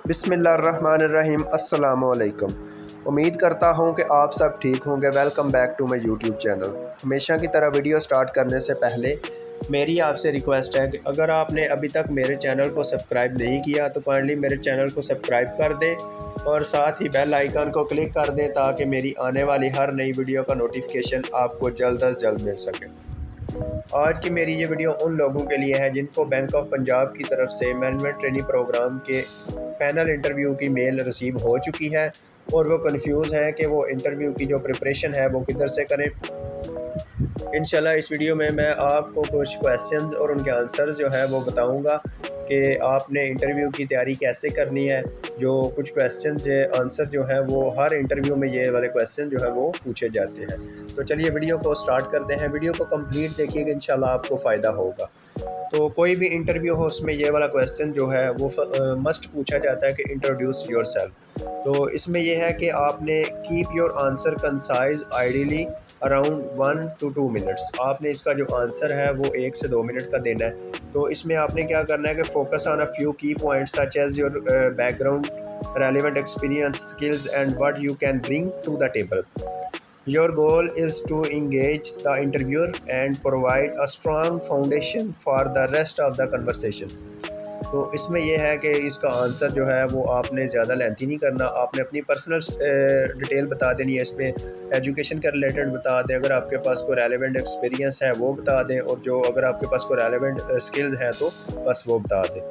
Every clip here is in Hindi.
बिस्मिल्लाहिर्रहमानिर्रहीम। अस्सलामुअलैकुम। उम्मीद करता हूँ कि आप सब ठीक होंगे। Welcome back to my YouTube channel. हमेशा की तरह वीडियो स्टार्ट करने से पहले मेरी आपसे रिक्वेस्ट है कि अगर आपने अभी तक मेरे चैनल को सब्सक्राइब नहीं किया तो काइंडली मेरे चैनल को सब्सक्राइब कर दें और साथ ही बेल आइकन को क्लिक कर दें ताकि मेरी आने वाली हर नई वीडियो का नोटिफिकेशन आपको जल्द अज जल्द मिल सके। आज की मेरी ये वीडियो उन लोगों के लिए है जिनको बैंक ऑफ पंजाब की तरफ से मैनेजमेंट ट्रेनिंग प्रोग्राम के पैनल इंटरव्यू की मेल रिसीव हो चुकी है और वो कंफ्यूज हैं कि वो इंटरव्यू की जो प्रिपरेशन है वो किधर से करें। इंशाल्लाह इस वीडियो में मैं आपको कुछ क्वेश्चंस और उनके आंसर्स जो है वो बताऊंगा कि आपने इंटरव्यू की तैयारी कैसे करनी है। जो कुछ क्वेश्चन जो आंसर जो है वो हर इंटरव्यू में ये वाले क्वेश्चन जो है वो पूछे जाते हैं। तो चलिए वीडियो को स्टार्ट करते हैं। वीडियो को कंप्लीट देखिएगा, इंशाल्लाह आपको फ़ायदा होगा। तो कोई भी इंटरव्यू हो उसमें ये वाला क्वेश्चन जो है वो मस्ट पूछा जाता है कि इंट्रोड्यूस योरसेल्फ। तो इसमें यह है कि आपने keep your answer concise ideally around 1 to 2 minutes. आपने इसका जो आंसर है वो 1 से 2 मिनट का देना है। तो इसमें आपने क्या करना है कि focus on a few key points such as your background, relevant experience, skills and what you can bring to the table. Your goal is to engage the interviewer and provide a strong foundation for the rest of the conversation. तो इसमें यह है कि इसका आंसर जो है वो आपने ज़्यादा लेंथी नहीं करना। आपने अपनी पर्सनल डिटेल बता देनी है। इसमें एजुकेशन के रिलेटेड बता दें, अगर आपके पास कोई रेलेवेंट एक्सपीरियंस है वो बता दें, और जो अगर आपके पास कोई रेलेवेंट स्किल्स हैं तो बस वो बता दें।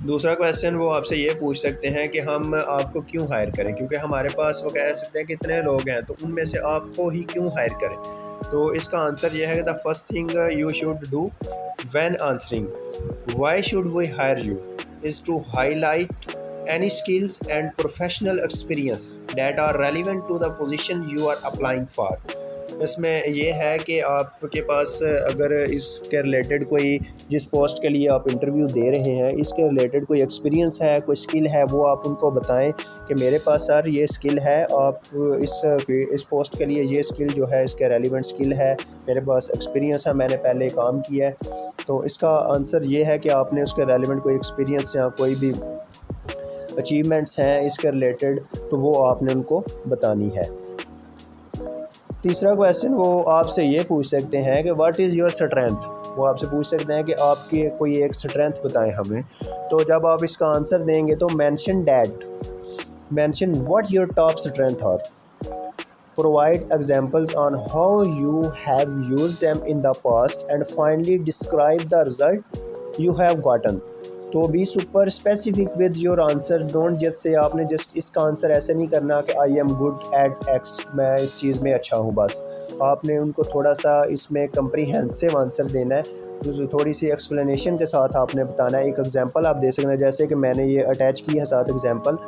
दूसरा क्वेश्चन वो आपसे ये पूछ सकते हैं कि हम आपको क्यों हायर करें, क्योंकि हमारे पास वो कह सकते हैं कि इतने लोग हैं तो उनमें से आपको ही क्यों हायर करें। तो इसका आंसर यह है कि the first thing you should do when answering why should we hire you is to highlight any skills and professional experience that are relevant to the position you are applying for। इसमें ये है कि आपके पास अगर इसके रिलेटेड कोई, जिस पोस्ट के लिए आप इंटरव्यू दे रहे हैं, इसके रिलेटेड कोई एक्सपीरियंस है, कोई स्किल है, वो आप उनको बताएं कि मेरे पास सर ये स्किल है, आप इस पोस्ट के लिए ये स्किल जो है इसके रेलिवेंट स्किल है, मेरे पास एक्सपीरियंस है, मैंने पहले काम किया है। तो इसका आंसर ये है कि आपने उसके रेलिवेंट कोई एक्सपीरियंस या कोई भी अचीवमेंट्स हैं इसके रिलेटेड तो वो आपने उनको बतानी है। तीसरा क्वेश्चन वो आपसे ये पूछ सकते हैं कि व्हाट इज़ योर स्ट्रेंथ। वो आपसे पूछ सकते हैं कि आपकी कोई एक स्ट्रेंथ बताएं हमें। तो जब आप इसका आंसर देंगे तो mention what your top strength are, provide examples on how you have used them in the past and finally describe the result you have gotten. तो be super specific with your answer. Don't जैसे आपने जस्ट इसका आंसर ऐसे नहीं करना कि I am good at X, मैं इस चीज़ में अच्छा हूँ बस। आपने उनको थोड़ा सा इसमें कम्प्रीहेंसिव आंसर देना है, तो थोड़ी सी एक्सप्लेनेशन के साथ आपने बताना है। एक एग्जांपल आप दे सकते हैं, जैसे कि मैंने ये अटैच की है साथ example,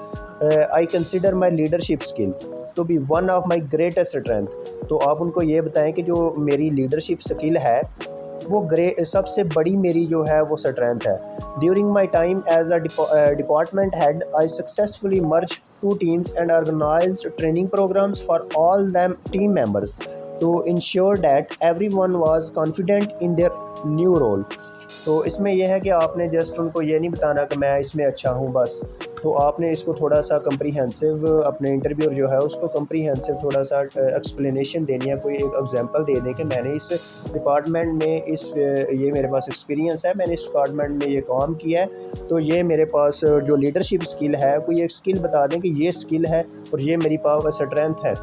I consider my leadership skill to be one of my greatest strength. तो आप उनको ये बताएं कि जो मेरी लीडरशिप स्किल है वो सबसे बड़ी मेरी जो है वो स्ट्रेंथ है। During my time as a department head I successfully merge 2 teams and organized training programs for all them team members to ensure that everyone was confident in their new role। तो इसमें यह है कि आपने जस्ट उनको ये नहीं बताना कि मैं इसमें अच्छा हूँ बस। तो आपने इसको थोड़ा सा कम्प्रीहेंसिव, अपने इंटरव्यूअर जो है उसको कम्प्रीहेंसिव थोड़ा सा एक्सप्लेनेशन देनी है। कोई एक एग्जांपल दे दें कि मैंने इस डिपार्टमेंट में ये मेरे पास एक्सपीरियंस है, मैंने इस डिपार्टमेंट में ये काम किया है, तो ये मेरे पास जो लीडरशिप स्किल है, कोई एक स्किल बता दें कि ये स्किल है और ये मेरी पावर स्ट्रेंथ है।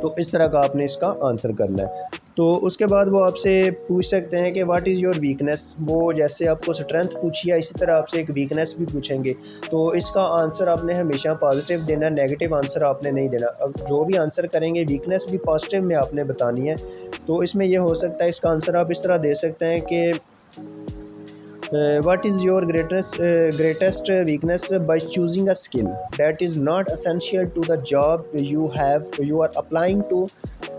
तो इस तरह का आपने इसका आंसर करना है। तो उसके बाद वो आपसे पूछ सकते हैं कि व्हाट इज़ योर वीकनेस। वो जैसे आपको स्ट्रेंथ पूछी है इसी तरह आपसे एक वीकनेस भी पूछेंगे। तो इसका आंसर आपने हमेशा पॉजिटिव देना, नेगेटिव आंसर आपने नहीं देना। अब जो भी आंसर करेंगे वीकनेस भी पॉजिटिव में आपने बतानी है। तो इसमें यह हो सकता है, इसका आंसर आप इस तरह दे सकते हैं कि what is your greatest weakness by choosing a skill that is not essential to the job you are applying to,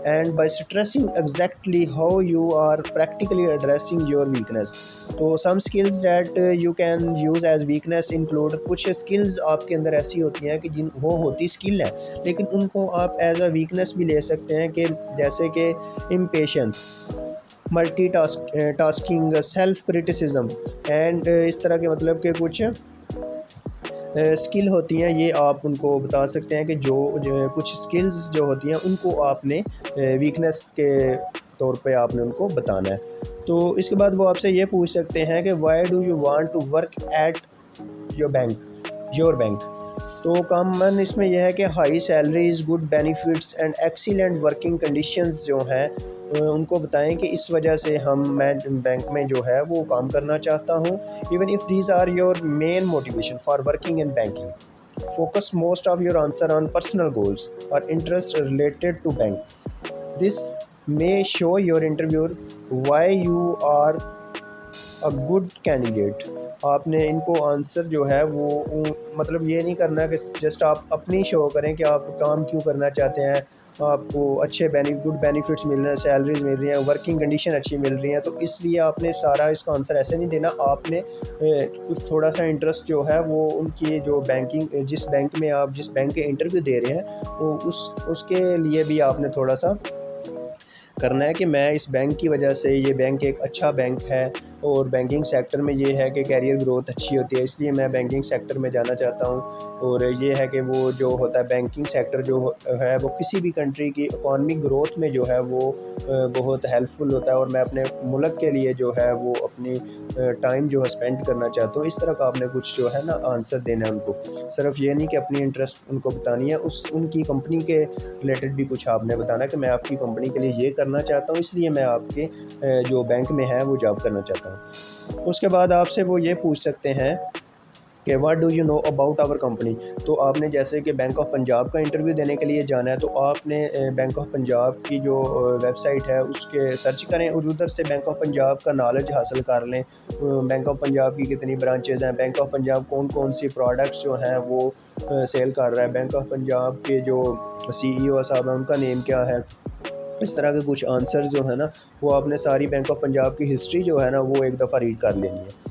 and by stressing exactly how you are practically addressing your weakness। तो some skills that you can use as weakness include, कुछ skills आपके अंदर ऐसी होती हैं कि जिन वो होती स्किल है लेकिन उनको आप एज अ वीकनेस भी ले सकते हैं, कि जैसे कि impatience, multitasking, self criticism and इस तरह के मतलब के कुछ स्किल होती हैं ये आप उनको बता सकते हैं कि जो कुछ स्किल्स जो होती हैं उनको आपने वीकनेस के तौर पे आपने उनको बताना है। तो इसके बाद वो आपसे ये पूछ सकते हैं कि why do you want to work at your bank. तो कॉमन इसमें यह है कि high salaries, good benefits and excellent working conditions जो हैं उनको बताएं कि इस वजह से मैं बैंक में जो है वो काम करना चाहता हूँ। Even if these are your main motivation for working in banking, focus most of your answer on personal goals or interests related to bank. This may show your interviewer why you are a good candidate. आपने इनको आंसर जो है वो मतलब ये नहीं करना कि जस्ट आप अपनी शो करें कि आप काम क्यों करना चाहते हैं, आपको अच्छे गुड बेनिफिट्स मिल रहे हैं, सैलरीज मिल रही हैं, वर्किंग कंडीशन अच्छी मिल रही हैं, तो इसलिए आपने सारा इसका आंसर ऐसे नहीं देना। आपने कुछ थोड़ा सा इंटरेस्ट जो है वो उनकी जो जिस बैंक में आप जिस बैंक के इंटरव्यू दे रहे हैं वो उसके लिए भी आपने थोड़ा सा करना है कि मैं इस बैंक की वजह से, ये बैंक एक अच्छा बैंक है और बैंकिंग सेक्टर में ये है कि कैरियर ग्रोथ अच्छी होती है, इसलिए मैं बैंकिंग सेक्टर में जाना चाहता हूँ। और ये है कि वो जो होता है बैंकिंग सेक्टर जो है वो किसी भी कंट्री की इकॉनमिक ग्रोथ में जो है वो बहुत हेल्पफुल होता है, और मैं अपने मुल्क के लिए जो है वो अपनी टाइम जो है स्पेंड करना चाहता हूँ। इस तरह का आपने कुछ जो है ना आंसर देना है उनको। सिर्फ ये नहीं कि अपनी इंटरेस्ट उनको बतानी है, उनकी कंपनी के रिलेटेड भी कुछ आपने बताना है कि मैं आपकी कंपनी के लिए ये करना चाहता हूँ, इसलिए मैं आपके जो बैंक में है वो जॉब करना चाहता हूँ। उसके बाद आपसे वो ये पूछ सकते हैं कि what do you know about our company. तो आपने जैसे कि बैंक ऑफ पंजाब का इंटरव्यू देने के लिए जाना है, तो आपने बैंक ऑफ पंजाब की जो वेबसाइट है उसके सर्च करें और उधर से बैंक ऑफ पंजाब का नॉलेज हासिल कर लें। बैंक ऑफ पंजाब की कितनी ब्रांचेज़ हैं, बैंक ऑफ पंजाब कौन कौन सी प्रोडक्ट्स जो हैं वो सेल कर रहा है, बैंक ऑफ पंजाब के जो CEO साहब हैं उनका नेम क्या है। इस तरह के कुछ आंसर्स जो है ना वो आपने सारी बैंक ऑफ पंजाब की हिस्ट्री जो है ना वो एक दफ़ा रीड कर लेनी है।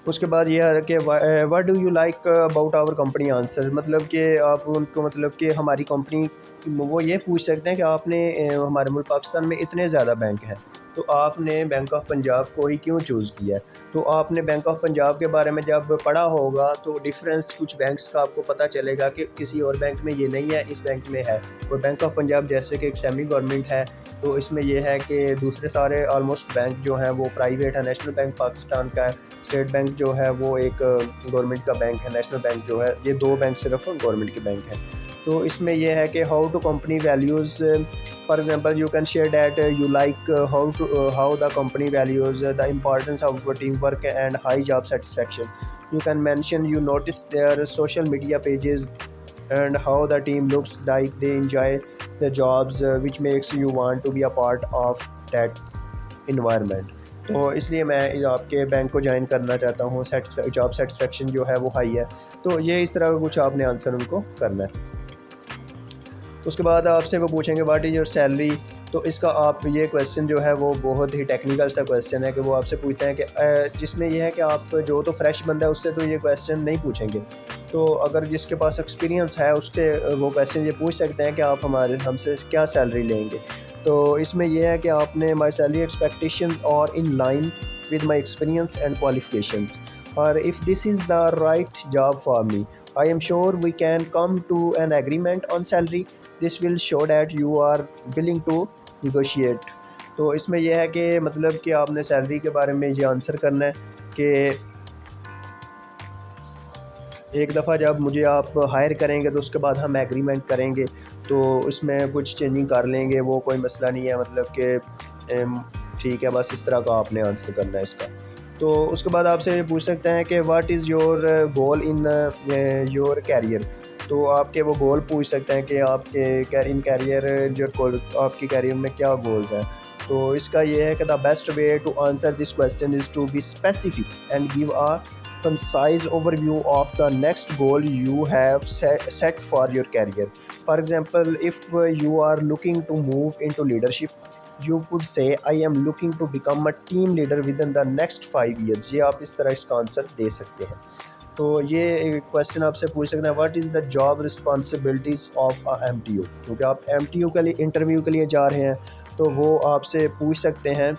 उसके बाद ये है कि what do you like about our company answer, मतलब कि आप उनको मतलब कि हमारी कंपनी वो ये पूछ सकते हैं कि आपने हमारे मुल्क पाकिस्तान में इतने ज़्यादा बैंक हैं तो आपने बैंक ऑफ पंजाब को ही क्यों चूज़ किया है। तो आपने बैंक ऑफ पंजाब के बारे में जब पढ़ा होगा तो डिफरेंस कुछ बैंक्स का आपको पता चलेगा कि किसी और बैंक में ये नहीं है, इस बैंक में है। और बैंक ऑफ पंजाब जैसे कि एक सेमी गवर्नमेंट है, तो इसमें यह है कि दूसरे सारे ऑलमोस्ट बैंक जो हैं वो प्राइवेट है। नेशनल बैंक पाकिस्तान का है, स्टेट बैंक जो है वो एक गवर्नमेंट का बैंक है, नेशनल बैंक जो है, ये दो बैंक सिर्फ गवर्नमेंट के बैंक हैं। तो इसमें यह है कि how to company values, for example you can share that you like how the company values the importance of team work and high job satisfaction. You can mention you notice their social media pages and how the team looks like they enjoy the jobs, which makes you want to be a part of that environment। तो इसलिए मैं आपके बैंक को ज्वाइन करना चाहता हूँ, जॉब सेटिस्फेक्शन जो है वो हाई है। तो ये इस तरह का कुछ आपने आंसर उनको करना है। उसके बाद आपसे वो पूछेंगे व्हाट इज़ योर सैलरी। तो इसका आप ये क्वेश्चन जो है वो बहुत ही टेक्निकल सा क्वेश्चन है कि वो आपसे पूछते हैं कि जिसमें ये है कि आप जो तो फ्रेश बंदा है उससे तो ये क्वेश्चन नहीं पूछेंगे, तो अगर जिसके पास एक्सपीरियंस है उससे वो क्वेश्चन ये पूछ सकते हैं कि आप हमसे क्या सैलरी लेंगे। तो इसमें यह है कि आपने माई salary expectation are in line with my experience and qualifications, और if this is the right job for me I am sure we can come to an agreement on salary. This will show that you are willing to negotiate. तो इसमें यह है कि मतलब कि आपने सैलरी के बारे में ये आंसर करना है कि एक दफ़ा जब मुझे आप हायर करेंगे तो उसके बाद हम एग्रीमेंट करेंगे, तो इसमें कुछ चेंजिंग कर लेंगे, वो कोई मसला नहीं है, मतलब कि ठीक है, बस इस तरह का आपने आंसर करना है इसका। तो उसके बाद आपसे ये पूछ सकते हैं कि what is your goal in your career. तो आपके वो गोल पूछ सकते हैं कि आपके इन कैरियर जो गोल आपकी कैरियर में क्या गोल्स हैं। तो इसका ये है कि the best way to answer this question is to be specific and give a concise overview of the next goal you have set for your career. For example, if you are looking to move into leadership, you could say I am looking to become a team leader within the next 5 years। ये आप इस तरह इसका आंसर दे सकते हैं। तो ये क्वेश्चन आपसे पूछ सकते हैं what is the job responsibilities of a MTO, क्योंकि आप MTO के लिए इंटरव्यू के लिए जा रहे हैं तो वो आपसे पूछ सकते हैं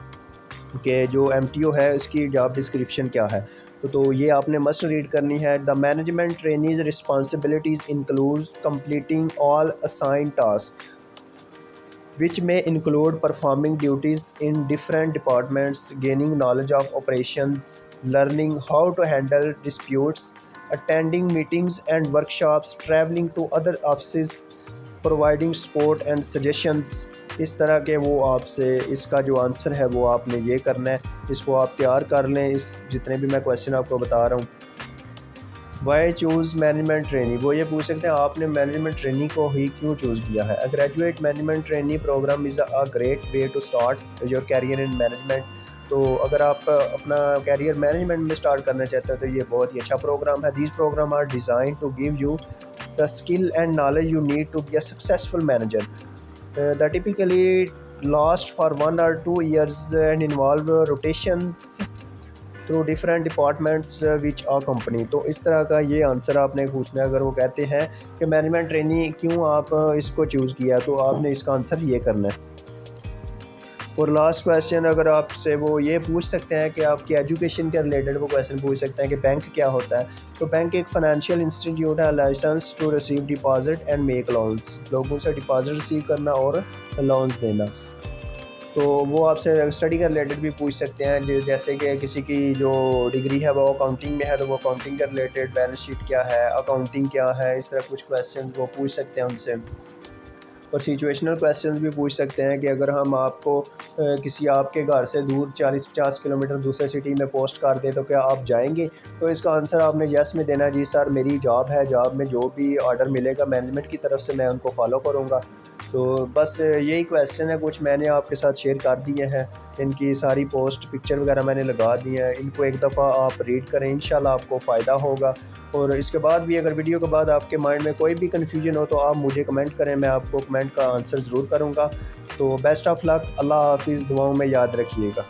कि जो MTO है उसकी जॉब डिस्क्रिप्शन क्या है। तो ये आपने मस्ट रीड करनी है। The management trainees responsibilities include completing all assign task which may include performing duties in different departments, gaining knowledge of operations, learning how to handle disputes, attending meetings and workshops, traveling to other offices, providing support and suggestions. इस तरह के वो आपसे इसका जो आंसर है वो आपने ये करना है। इसको आप तैयार कर लें। इस जितने भी मैं क्वेश्चन आपको बता रहा हूँ। वाई चूज़ मैनेजमेंट ट्रेनी, वो ये पूछ सकते हैं आपने मैनेजमेंट ट्रेनी को ही क्यों चूज़ किया है। A graduate management trainee programme is a great way to start your career in management. तो अगर आप अपना कैरियर मैनेजमेंट में स्टार्ट करना चाहते हैं तो ये बहुत ही अच्छा प्रोग्राम है। These programmes are design to give you the skill and knowledge you need to be a successful manager. That typically last for 1 or 2 years and involve rotations through different departments which are company। तो इस तरह का ये आंसर आपने पूछना है। अगर वो कहते हैं कि मैनेजमेंट ट्रेनी क्यों आप इसको चूज़ किया, तो आपने इसका आंसर ये करना है। और लास्ट क्वेश्चन अगर आपसे वो ये पूछ सकते हैं कि आपकी एजुकेशन के रिलेटेड वो क्वेश्चन पूछ सकते हैं कि बैंक क्या होता है। तो बैंक एक फाइनेंशियल इंस्टीट्यूट है license to receive deposit and make loans, लोगों से डिपॉजिट रिसीव करना और लोन्स देना। तो वो आपसे स्टडी के रिलेटेड भी पूछ सकते हैं, जैसे कि किसी की जो डिग्री है वो अकाउंटिंग में है तो वो अकाउंटिंग के रिलेटेड बैलेंस शीट क्या है, अकाउंटिंग क्या है, इस तरह कुछ क्वेश्चन वो पूछ सकते हैं उनसे। और सिचुएशनल क्वेश्चंस भी पूछ सकते हैं कि अगर हम आपको किसी आपके घर से दूर 40-50 किलोमीटर दूसरे सिटी में पोस्ट कर दें तो क्या आप जाएंगे। तो इसका आंसर आपने यस में देना। जी सर, मेरी जॉब है, जॉब में जो भी ऑर्डर मिलेगा मैनेजमेंट की तरफ से मैं उनको फॉलो करूँगा। तो बस यही क्वेश्चन है, कुछ मैंने आपके साथ शेयर कर दिए हैं। इनकी सारी पोस्ट पिक्चर वगैरह मैंने लगा दी हैं। इनको एक दफ़ा आप रीड करें, इंशाल्लाह आपको फ़ायदा होगा। और इसके बाद भी अगर वीडियो के बाद आपके माइंड में कोई भी कन्फ्यूजन हो तो आप मुझे कमेंट करें, मैं आपको कमेंट का आंसर ज़रूर करूँगा। तो बेस्ट ऑफ लक, अल्लाह हाफिज़, दुआओं में याद रखिएगा।